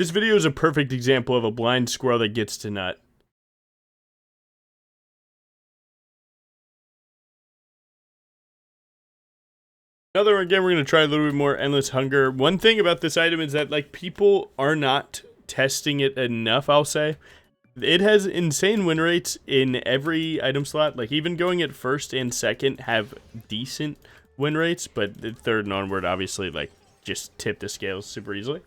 This video is a perfect example of a blind squirrel that gets to nut. Again, we're going to try a little bit more Endless Hunger. One thing about this item is that, like, people are not testing it enough, I'll say. It has insane win rates in every item slot. Like, even going at first and second have decent win rates, but the third and onward, obviously, like, just tip the scales super easily.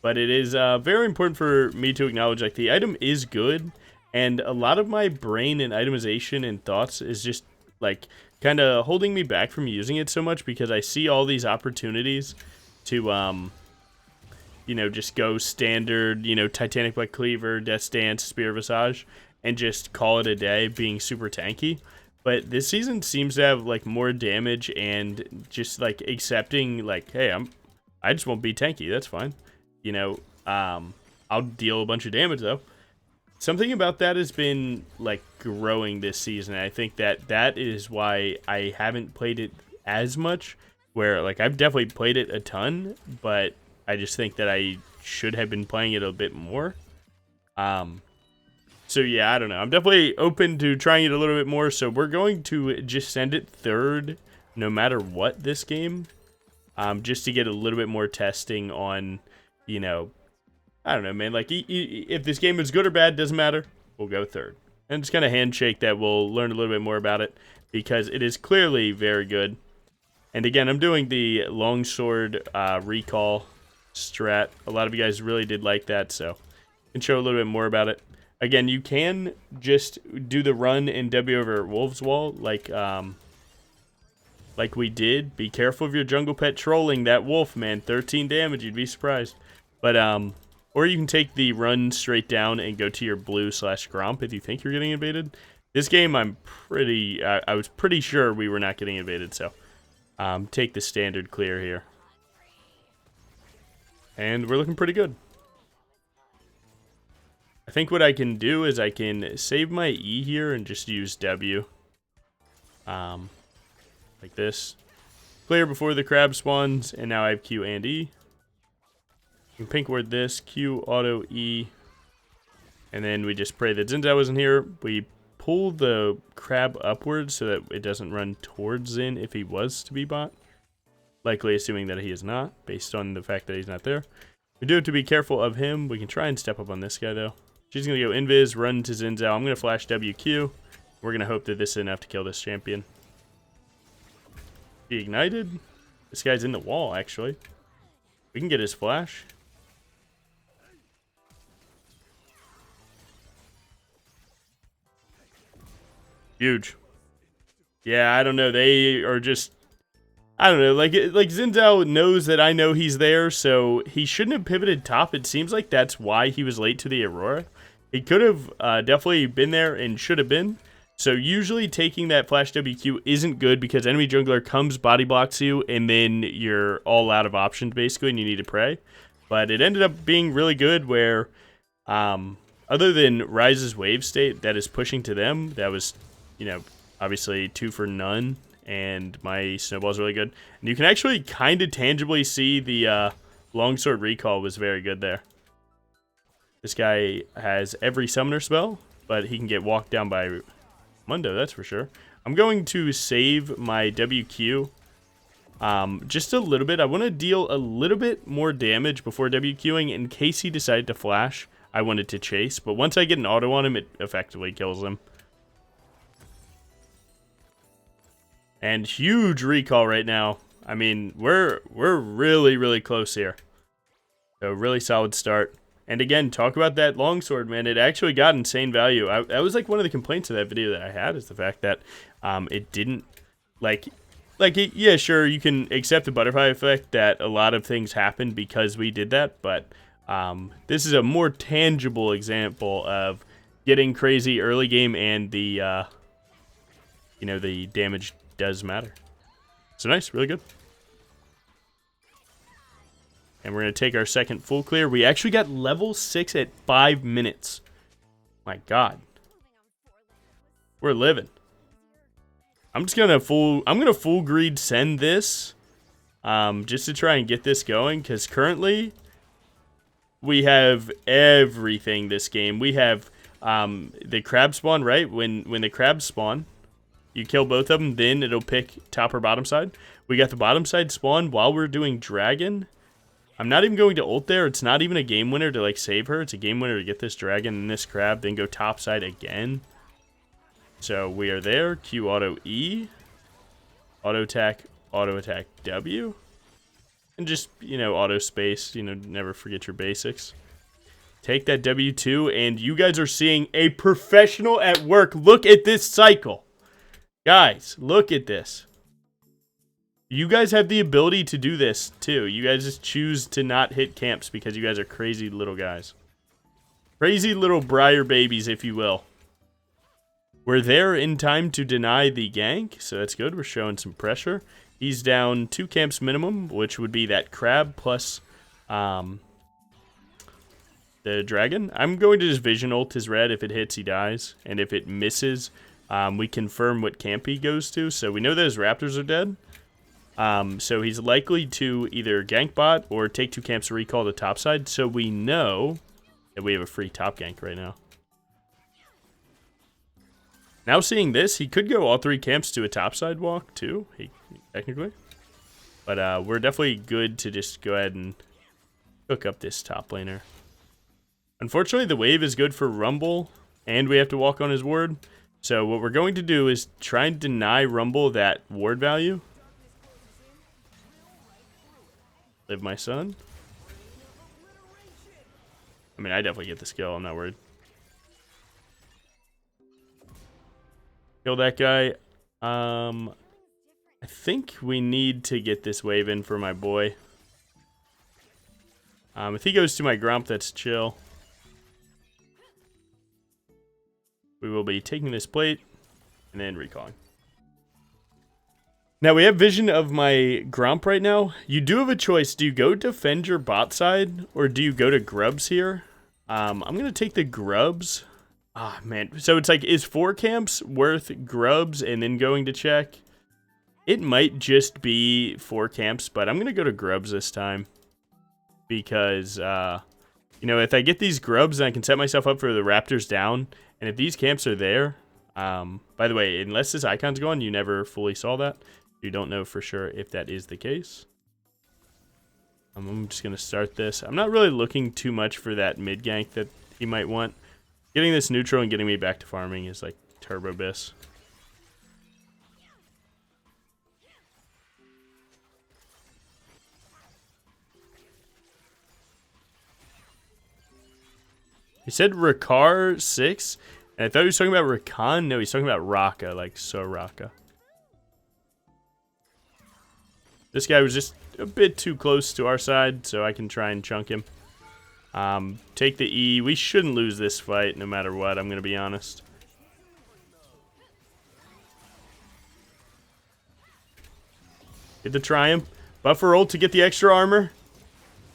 But it is very important for me to acknowledge, like, the item is good, and a lot of my brain and itemization and thoughts is just, like, kind of holding me back from using it so much because I see all these opportunities to, you know, just go standard, you know, Titanic Black Cleaver, Death's Dance, Spear Visage, and just call it a day being super tanky. But this season seems to have, like, more damage and just, like, accepting, like, hey, I just won't be tanky, that's fine. You know, I'll deal a bunch of damage, though. Something about that has been, like, growing this season. I think that is why I haven't played it as much, where, like, I've definitely played it a ton, but I just think that I should have been playing it a bit more. So, yeah, I don't know. I'm definitely open to trying it a little bit more, so we're going to just send it third no matter what this game, just to get a little bit more testing on, you know, I don't know, man. Like, if this game is good or bad, doesn't matter. We'll go third. And just kind of handshake that we'll learn a little bit more about it because it is clearly very good. And again, I'm doing the longsword recall strat. A lot of you guys really did like that, so I can show a little bit more about it. Again, you can just do the run and W over Wolf's Wall like we did. Be careful of your jungle pet trolling that wolf, man. 13 damage, you'd be surprised. But, or you can take the run straight down and go to your blue/Gromp if you think you're getting invaded. This game, I was pretty sure we were not getting invaded, so take the standard clear here. And we're looking pretty good. I think what I can do is I can save my E here and just use W. Like this. Clear before the crab spawns, and now I have Q and E. You can pink word this, Q, auto, E, and then we just pray that Xin Zhao isn't here. We pull the crab upwards so that it doesn't run towards Xin if he was to be bot. Likely assuming that he is not, based on the fact that he's not there. We do have to be careful of him. We can try and step up on this guy, though. She's going to go invis, run to Xin Zhao. I'm going to flash WQ. We're going to hope that this is enough to kill this champion. He ignited. This guy's in the wall, actually. We can get his flash. Huge. Yeah, I don't know. They are just, I don't know. Like Xin Zhao knows that I know he's there, so he shouldn't have pivoted top. It seems like that's why he was late to the Aurora. He could have definitely been there and should have been. So usually taking that flash WQ isn't good because enemy jungler comes, body blocks you, and then you're all out of options basically, and you need to pray. But it ended up being really good where, other than Ryze's wave state that is pushing to them, that was, you know, obviously 2 for none, and my snowball's really good. And you can actually kind of tangibly see the longsword recall was very good there. This guy has every summoner spell, but he can get walked down by Mundo, that's for sure. I'm going to save my WQ just a little bit. I want to deal a little bit more damage before WQing in case he decided to flash. I wanted to chase, but once I get an auto on him, it effectively kills him. And huge recall right now. I mean, we're really, really close here. So really solid start. And again, talk about that longsword, man. It actually got insane value. That was like one of the complaints of that video that I had is the fact that it didn't, yeah, sure, you can accept the butterfly effect that a lot of things happen because we did that, but this is a more tangible example of getting crazy early game and the, you know, the damage does matter. So nice, really good. And we're going to take our second full clear. We actually got level 6 at 5 minutes. My God. We're living. I'm just going to full greed send this. Just to try and get this going. Because currently, we have everything this game. We have the crab spawn, right? When the crabs spawn, you kill both of them, then it'll pick top or bottom side. We got the bottom side spawn while we're doing dragon. I'm not even going to ult there. It's not even a game winner to like save her. It's a game winner to get this dragon and this crab, then go top side again. So we are there. Q auto E, auto attack W, and just, you know, auto space. You know, never forget your basics. Take that W2, and you guys are seeing a professional at work. Look at this cycle. Guys, look at this. You guys have the ability to do this, too. You guys just choose to not hit camps because you guys are crazy little guys. Crazy little Briar babies, if you will. We're there in time to deny the gank, so that's good. We're showing some pressure. He's down 2 camps minimum, which would be that crab plus the dragon. I'm going to just vision ult his red. If it hits, he dies. And if it misses, we confirm what camp he goes to. So we know that his raptors are dead. So he's likely to either gank bot or take 2 camps to recall the top side. So we know that we have a free top gank right now. Now seeing this, he could go all 3 camps to a topside walk too, technically. But we're definitely good to just go ahead and hook up this top laner. Unfortunately, the wave is good for Rumble, and we have to walk on his ward. So what we're going to do is try and deny Rumble that ward value. Live my son. I mean, I definitely get the skill, I'm not worried. Kill that guy. I think we need to get this wave in for my boy. If he goes to my Grump, that's chill. We will be taking this plate and then recalling. Now we have vision of my Grump right now. You do have a choice. Do you go defend your bot side or do you go to Grubs here? I'm going to take the Grubs. Ah, man. So it's like, is 4 camps worth Grubs and then going to check? It might just be 4 camps, but I'm going to go to Grubs this time. Because, you know, if I get these Grubs, then I can set myself up for the Raptors down. And if these camps are there, by the way, unless this icon's gone, you never fully saw that. You don't know for sure if that is the case. I'm just going to start this. I'm not really looking too much for that mid gank that he might want. Getting this neutral and getting me back to farming is like turbo bis. He said Rakar 6, and I thought he was talking about Rakan. No, he's talking about Raka, like Soraka. This guy was just a bit too close to our side, so I can try and chunk him. Take the E. We shouldn't lose this fight no matter what, I'm going to be honest. Get the Triumph. Buffer ult to get the extra armor.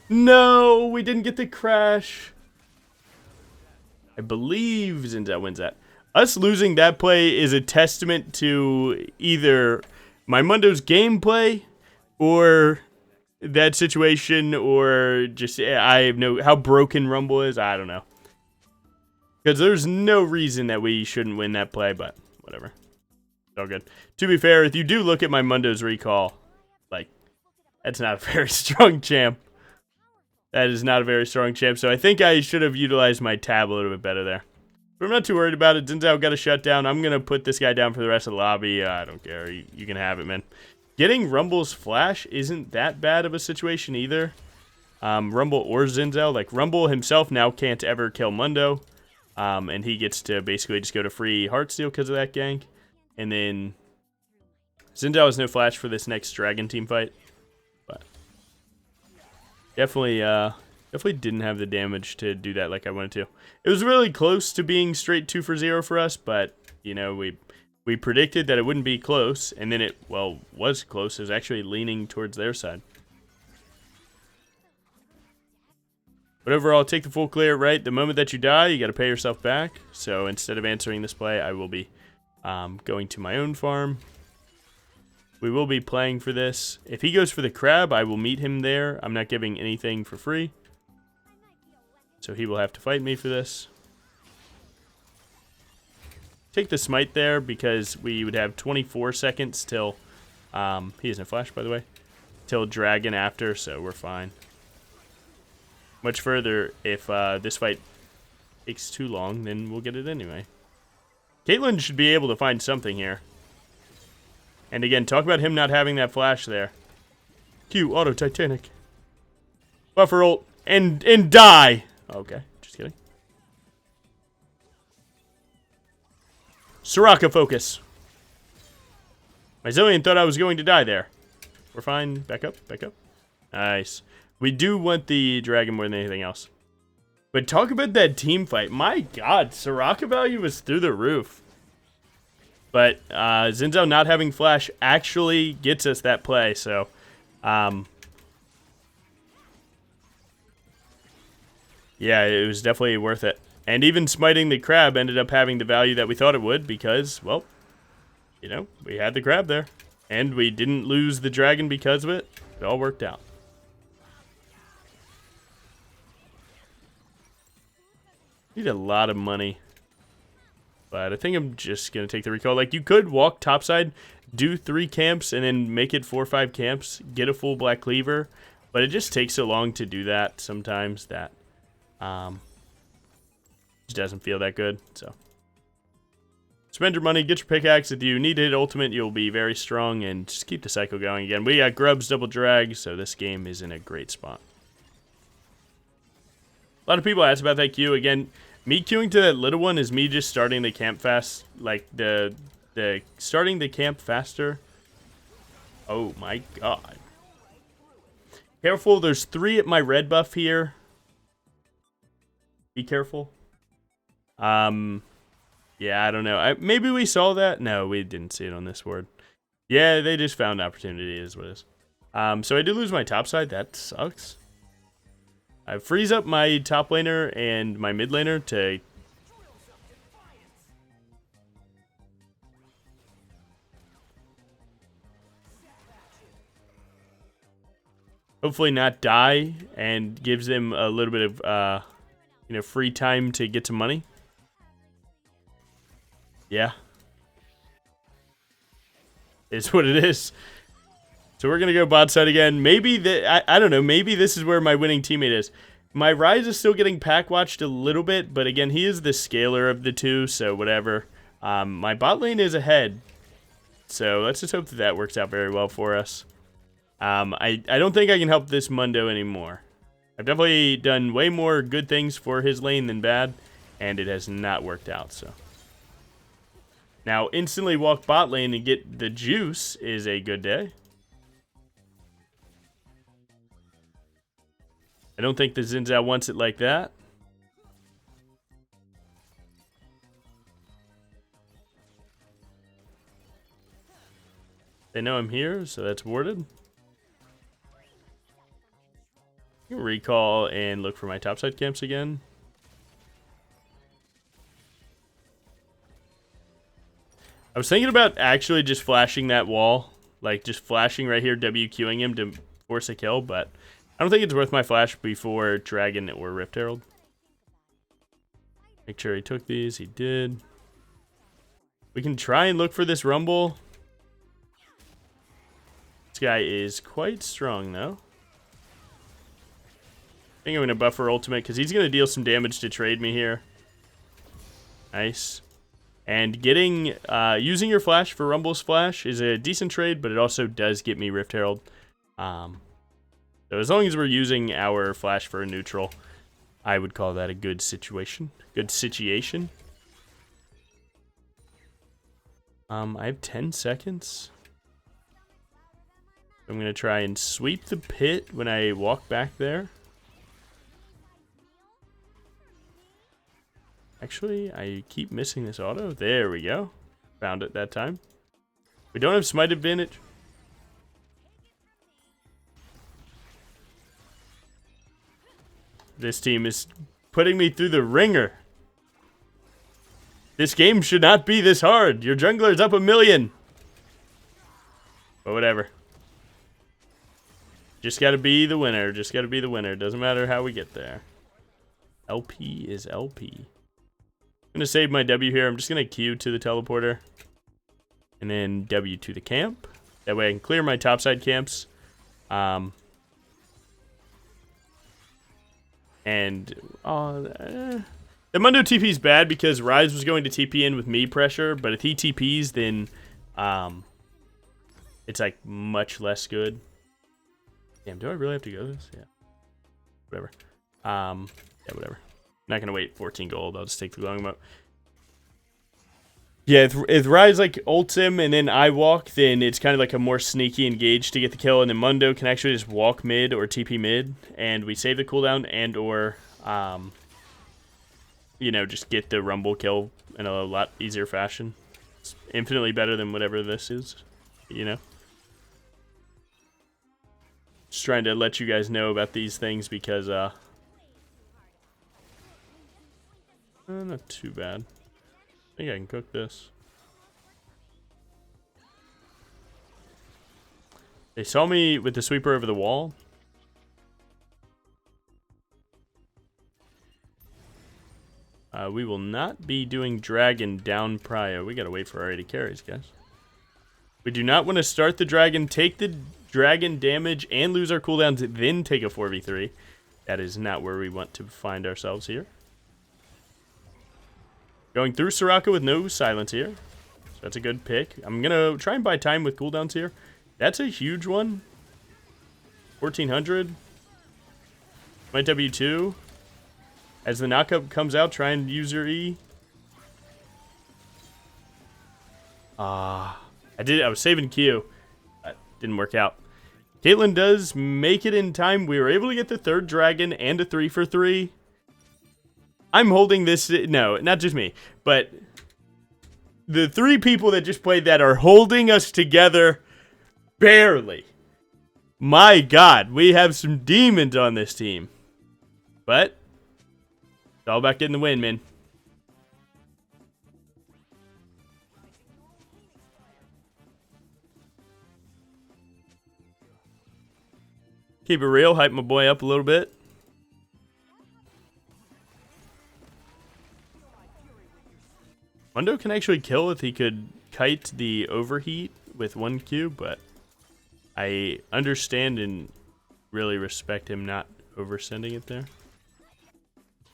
No, we didn't get the crash. I believe Zinza wins that. Us losing that play is a testament to either my Mundo's gameplay or that situation, or just I have no how broken Rumble is. I don't know, because there's no reason that we shouldn't win that play, but whatever, it's all good. To be fair, if you do look at my Mundo's recall, like, that's not a very strong champ. That is not a very strong champ, so I think I should have utilized my tab a little bit better there. But I'm not too worried about it. Zinzao got a shutdown. I'm gonna put this guy down for the rest of the lobby. I don't care. You can have it, man. Getting Rumble's flash isn't that bad of a situation either. Rumble or Zinzao. Like, Rumble himself now can't ever kill Mundo. And he gets to basically just go to free Heartsteel because of that gank. And then Zinzao has no flash for this next Dragon team fight. But definitely didn't have the damage to do that like I wanted to. It was really close to being straight 2 for 0 for us, but, you know, we predicted that it wouldn't be close, and then it, well, was close. It was actually leaning towards their side. But overall, take the full clear, right? The moment that you die, you got to pay yourself back. So instead of answering this play, I will be going to my own farm. We will be playing for this. If he goes for the crab, I will meet him there. I'm not giving anything for free. So he will have to fight me for this. Take the smite there because we would have 24 seconds till... he isn't flash, by the way. Till dragon after, so we're fine. Much further, if this fight takes too long, then we'll get it anyway. Caitlyn should be able to find something here. And again, talk about him not having that flash there. Q, auto Titanic. Buffer ult, and die! Okay, just kidding. Soraka focus. My Zillion thought I was going to die there. We're fine. Back up, back up. Nice. We do want the dragon more than anything else. But talk about that team fight. My god, Soraka value was through the roof. But Xin Zhao not having flash actually gets us that play, so... yeah, it was definitely worth it. And even smiting the crab ended up having the value that we thought it would because, well, you know, we had the crab there. And we didn't lose the dragon because of it. It all worked out. Need a lot of money. But I think I'm just going to take the recall. Like, you could walk topside, do 3 camps, and then make it 4 or 5 camps, get a full black cleaver. But it just takes so long to do that sometimes that just doesn't feel that good. So spend your money, get your pickaxe. If you need to hit ultimate, you'll be very strong, and just keep the cycle going again. We got grubs, double drag, so this game is in a great spot. A lot of people ask about that queue. Again, me queuing to that little one is me just starting the camp fast, like the starting the camp faster. Oh my god. Careful, there's 3 at my red buff here. Be careful. Yeah, I don't know. Maybe we saw that. No, we didn't see it on this ward. Yeah, they just found opportunity is what it is. So I did lose my top side. That sucks. I freeze up my top laner and my mid laner to... hopefully not die, and gives them a little bit of, you know, free time to get some money. Yeah. It's what it is. So we're going to go bot side again. Maybe, I don't know, maybe this is where my winning teammate is. My Ryze is still getting pack watched a little bit, but again, he is the scaler of the two, so whatever. My bot lane is ahead. So let's just hope that that works out very well for us. I don't think I can help this Mundo anymore. I've definitely done way more good things for his lane than bad, and it has not worked out, so. Now, instantly walk bot lane and get the juice is a good day. I don't think the Xin Zhao wants it like that. They know I'm here, so that's warded. Recall and look for my topside camps again. I was thinking about actually just flashing that wall. Like, just flashing right here, WQing him to force a kill, but I don't think it's worth my flash before Dragon or Rift Herald. Make sure he took these. He did. We can try and look for this Rumble. This guy is quite strong, though. I think I'm going to buffer ultimate because he's going to deal some damage to trade me here. Nice. And getting, using your flash for Rumble's flash is a decent trade, but it also does get me Rift Herald. So as long as we're using our flash for a neutral, I would call that a good situation. Good situation. I have 10 seconds. I'm going to try and sweep the pit when I walk back there. Actually, I keep missing this auto. There we go. Found it that time. We don't have smite advantage. This team is putting me through the ringer. This game should not be this hard. Your jungler's up 1 million. But whatever. Just gotta be the winner. Just gotta be the winner. Doesn't matter how we get there. LP is LP. I'm going to save my W here. I'm just going to Q to the teleporter. And then W to the camp. That way I can clear my topside camps. The Mundo TP is bad because Rise was going to TP in with me pressure, but if he TPs, then it's like much less good. Damn, do I really have to go this? Yeah. Whatever. Yeah, whatever. Not gonna wait 14 gold. I'll just take the glowing moat. Yeah, if Rise like ults him and then I walk, then it's kind of like a more sneaky engage to get the kill, and then Mundo can actually just walk mid or TP mid, and we save the cooldown and or you know, just get the rumble kill in a lot easier fashion. It's infinitely better than whatever this is, you know. Just trying to let you guys know about these things because not too bad. I think I can cook this. They saw me with the sweeper over the wall. We will not be doing dragon down prio. We gotta wait for our 80 carries, guys. We do not want to start the dragon, take the dragon damage, and lose our cooldowns, then take a 4v3. That is not where we want to find ourselves here. Going through Soraka with no silence here. So that's a good pick. I'm going to try and buy time with cooldowns here. That's a huge one. 1400. My W2. As the knockup comes out, try and use your E. I was saving Q. That didn't work out. Caitlyn does make it in time. We were able to get the third dragon and a 3-for-3. I'm holding this. No, not just me, but the three people that just played that are holding us together barely. My God, we have some demons on this team. But it's all about getting the win, man. Keep it real, hype my boy up a little bit. Mundo can actually kill if he could kite the overheat with 1Q, but I understand and really respect him not oversending it there.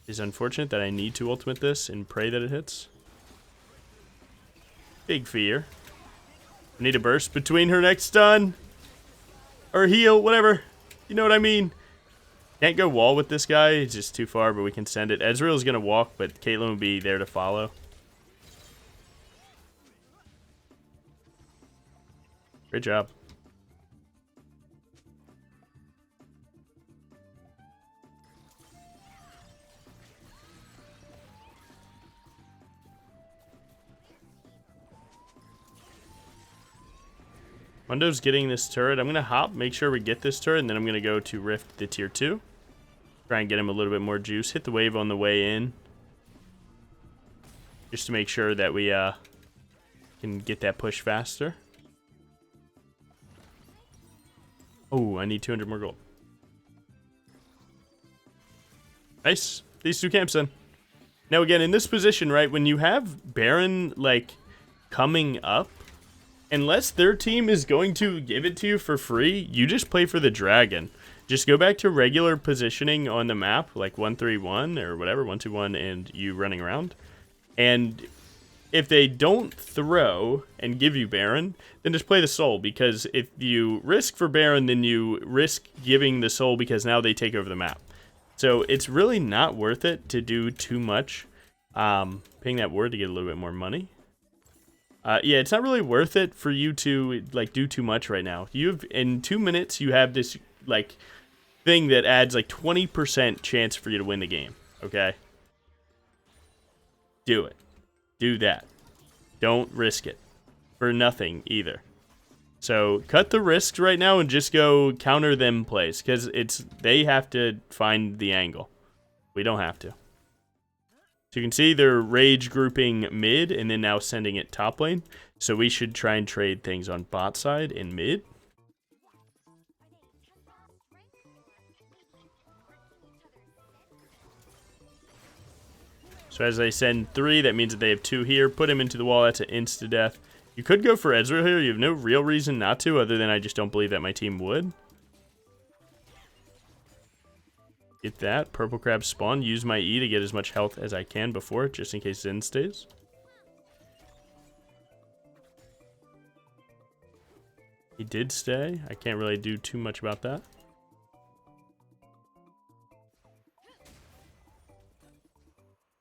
It's unfortunate that I need to ultimate this and pray that it hits. Big fear. I need a burst between her next stun. Or heal, whatever. You know what I mean? Can't go wall with this guy. He's just too far, but we can send it. Ezreal's going to walk, but Caitlyn will be there to follow. Great job. Mundo's getting this turret. I'm going to hop, make sure we get this turret, and then I'm going to go to Rift the tier 2. Try and get him a little bit more juice. Hit the wave on the way in. Just to make sure that we can get that push faster. Oh, I need 200 more gold. Nice. These two camps in. Now again, in this position, right, when you have Baron, like, coming up, unless their team is going to give it to you for free, you just play for the dragon. Just go back to regular positioning on the map, like 1-3-1 or whatever, 1-2-1, and you running around. And if they don't throw and give you Baron, then just play the soul, because if you risk for Baron, then you risk giving the soul because now they take over the map. So it's really not worth it to do too much. Paying that word to get a little bit more money. Yeah, it's not really worth it for you to like do too much right now. In 2 minutes you have this like thing that adds like 20% chance for you to win the game. Okay, do it. Do that. Don't risk it for nothing either. So cut the risks right now and just go counter them plays, because they have to find the angle. We don't have to. So you can see they're rage grouping mid and then now sending it top lane. So we should try and trade things on bot side and mid. So as they send 3, that means that they have 2 here. Put him into the wall. That's an insta-death. You could go for Ezreal here. You have no real reason not to, other than I just don't believe that my team would. Get that. Purple crab spawn. Use my E to get as much health as I can before, just in case Zen stays. He did stay. I can't really do too much about that.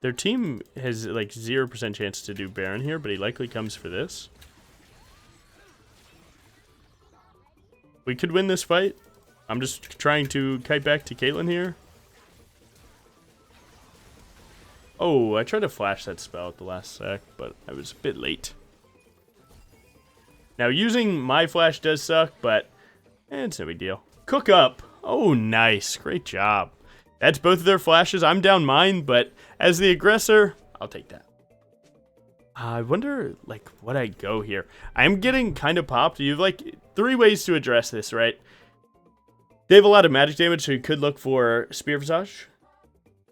Their team has like 0% chance to do Baron here, but he likely comes for this. We could win this fight. I'm just trying to kite back to Caitlyn here. Oh, I tried to flash that spell at the last sec, but I was a bit late. Now, using my flash does suck, but it's no big deal. Cook up. Oh, nice. Great job. That's both of their flashes. I'm down mine, but as the aggressor, I'll take that. I wonder, like, what I go here. I'm getting kind of popped. You have, like, 3 ways to address this, right? They have a lot of magic damage, so you could look for Spear Visage.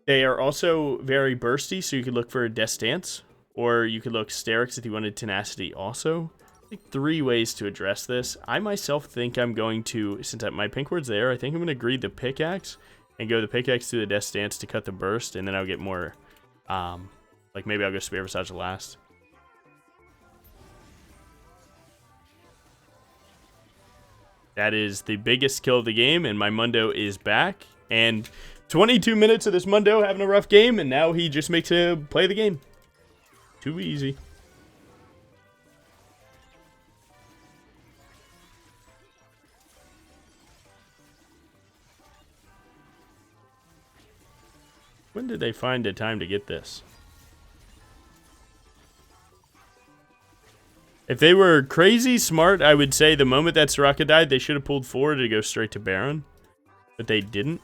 They are also very bursty, so you could look for Death Dance. Or you could look Sterix if you wanted Tenacity also. Like 3 ways to address this. I myself think I'm going to, since my pink word's there, I think I'm going to greed the pickaxe and go the pickaxe to the Death Stance to cut the burst, and then I'll get more, like maybe I'll go Spear Visage last. That is the biggest kill of the game, and my Mundo is back. And 22 minutes of this Mundo having a rough game, and now he just makes him play the game. Too easy. When did they find the time to get this? If they were crazy smart, I would say the moment that Soraka died, they should have pulled forward to go straight to Baron. But they didn't.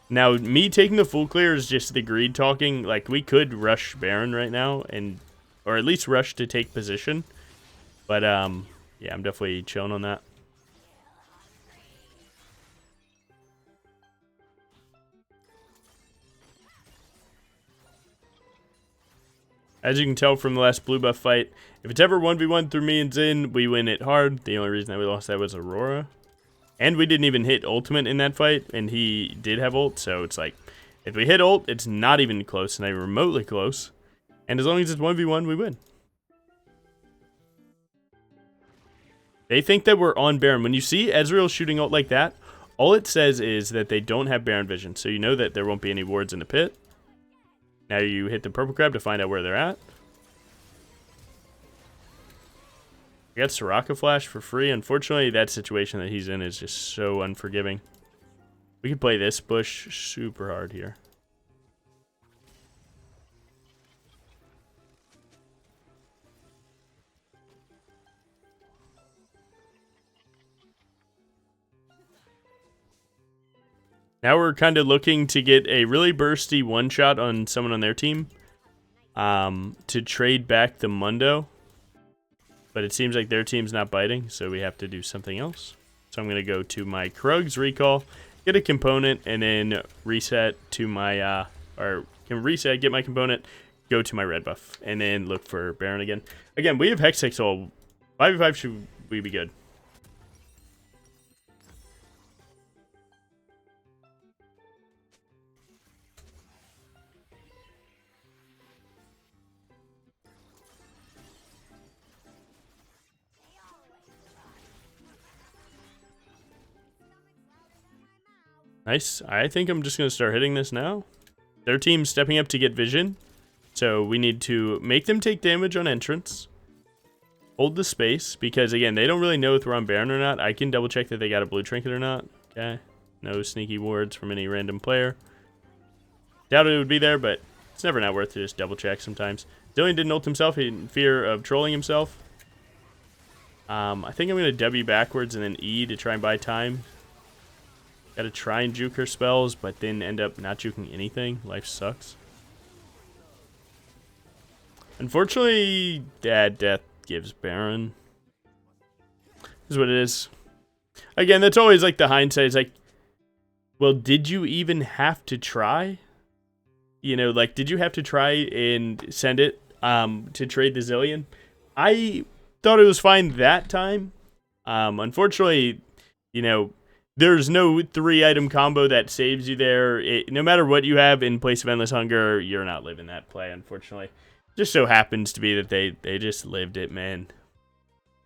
Now, me taking the full clear is just the greed talking. Like, we could rush Baron right now, and or at least rush to take position. But, yeah, I'm definitely chilling on that. As you can tell from the last blue buff fight, if it's ever 1v1 through me and Zin, we win it hard. The only reason that we lost that was Aurora. And we didn't even hit ultimate in that fight, and he did have ult, so it's like, if we hit ult, it's not even close, not even remotely close. And as long as it's 1v1, we win. They think that we're on Baron. When you see Ezreal shooting ult like that, all it says is that they don't have Baron vision, so you know that there won't be any wards in the pit. Now you hit the purple crab to find out where they're at. We got Soraka Flash for free. Unfortunately, that situation that he's in is just so unforgiving. We could play this bush super hard here. Now we're kind of looking to get a really bursty one-shot on someone on their team to trade back the Mundo. But it seems like their team's not biting, so we have to do something else. So I'm going to go to my Krug's Recall, get a component, and then reset to my, get my component, go to my red buff, and then look for Baron again. Again, we have Hextech, so 5v5 should we be good. Nice. I think I'm just going to start hitting this now. Their team's stepping up to get vision. So we need to make them take damage on entrance. Hold the space. Because, again, they don't really know if we're on Baron or not. I can double check that they got a blue trinket or not. Okay. No sneaky wards from any random player. Doubt it would be there, but it's never not worth to just double check sometimes. Zillion didn't ult himself in fear of trolling himself. I think I'm going to W backwards and then E to try and buy time. Gotta try and juke her spells, but then end up not juking anything. Life sucks. Unfortunately, death gives Baron. This is what it is. Again, that's always like the hindsight. It's like, well, did you even have to try? you know, like, did you have to try and send it to trade the Zillion? I thought it was fine that time. Unfortunately, you know, there's no 3-item combo that saves you there. No matter what you have in place of Endless Hunger, you're not living that play, unfortunately. Just so happens to be that they just lived it, man.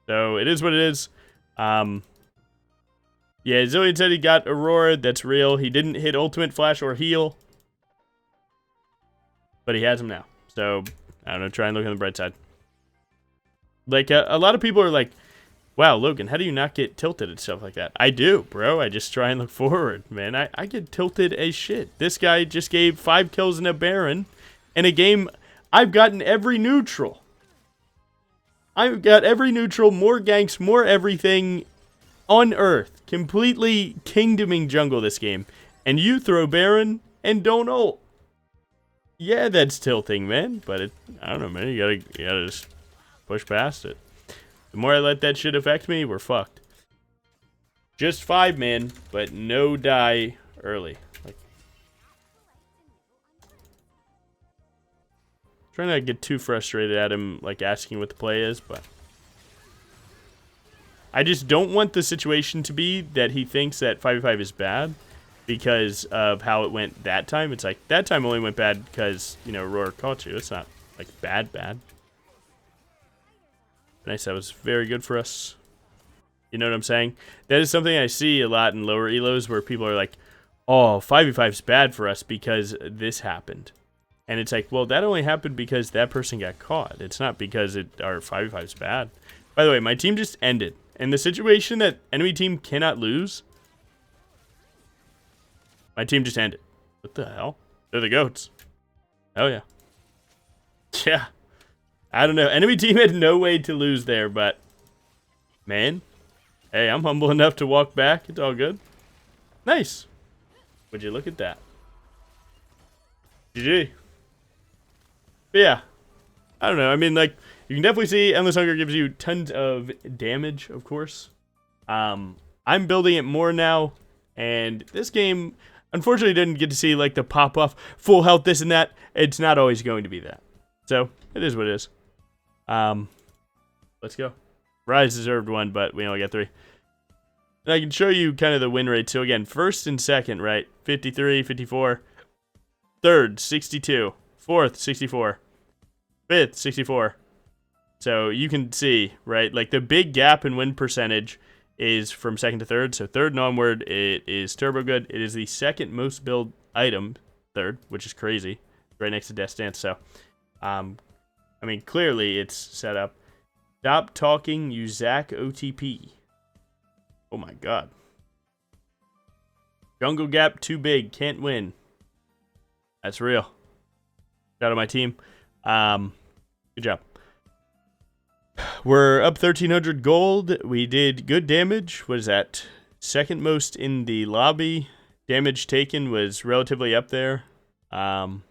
So it is what it is. Yeah, Zillion said he got Aurora. That's real. He didn't hit Ultimate Flash or Heal. But he has them now. So, I don't know. Try and look on the bright side. Like, a lot of people are like, wow, Logan, how do you not get tilted and stuff like that? I do, bro. I just try and look forward, man. I get tilted as shit. This guy just gave 5 kills in a Baron. In a game, I've gotten every neutral. I've got every neutral, more ganks, more everything on Earth. Completely kingdoming jungle this game. And you throw Baron and don't ult. Yeah, that's tilting, man. But I don't know, man. You gotta just push past it. The more I let that shit affect me, we're fucked. Just 5, man, but no die early. Like, trying not to get too frustrated at him, like asking what the play is, but I just don't want the situation to be that he thinks that 5v5 is bad because of how it went that time. It's like, that time only went bad because, you know, Roar caught you. It's not, like, bad. Nice, that was very good for us. You know what I'm saying? That is something I see a lot in lower elos where people are like, oh, 5v5's bad for us because this happened. And it's like, well, that only happened because that person got caught. It's not because our 5v5's bad. By the way, my team just ended. And the situation that enemy team cannot lose, my team just ended. What the hell? They're the goats. Oh, yeah. Yeah. I don't know. Enemy team had no way to lose there, but man, hey, I'm humble enough to walk back. It's all good. Nice. Would you look at that? GG. But yeah. I don't know. I mean, like, you can definitely see Endless Hunger gives you tons of damage, of course. I'm building it more now, and this game, unfortunately, didn't get to see, like, the pop-off, full health, this and that. It's not always going to be that. So, it is what it is. Let's go. Rise deserved 1, but we only got 3. And I can show you kind of the win rate. So, again, first and second, right? 53, 54. Third, 62. Fourth, 64. Fifth, 64. So you can see, right, like the big gap in win percentage is from second to third. So third and onward, it is turbo good. It is the second most build item, third, which is crazy, right next to Death Stance. So, I mean, clearly it's set up. Stop talking, use Zac OTP. Oh my god. Jungle gap too big, can't win. That's real. Shout out my team. Good job. We're up 1,300 gold. We did good damage. What is that? Second most in the lobby. Damage taken was relatively up there. And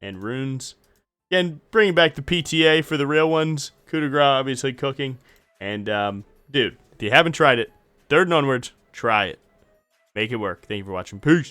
runes. Again, bringing back the PTA for the real ones. Coup de grace, obviously cooking. And, dude, if you haven't tried it, third and onwards, try it. Make it work. Thank you for watching. Peace.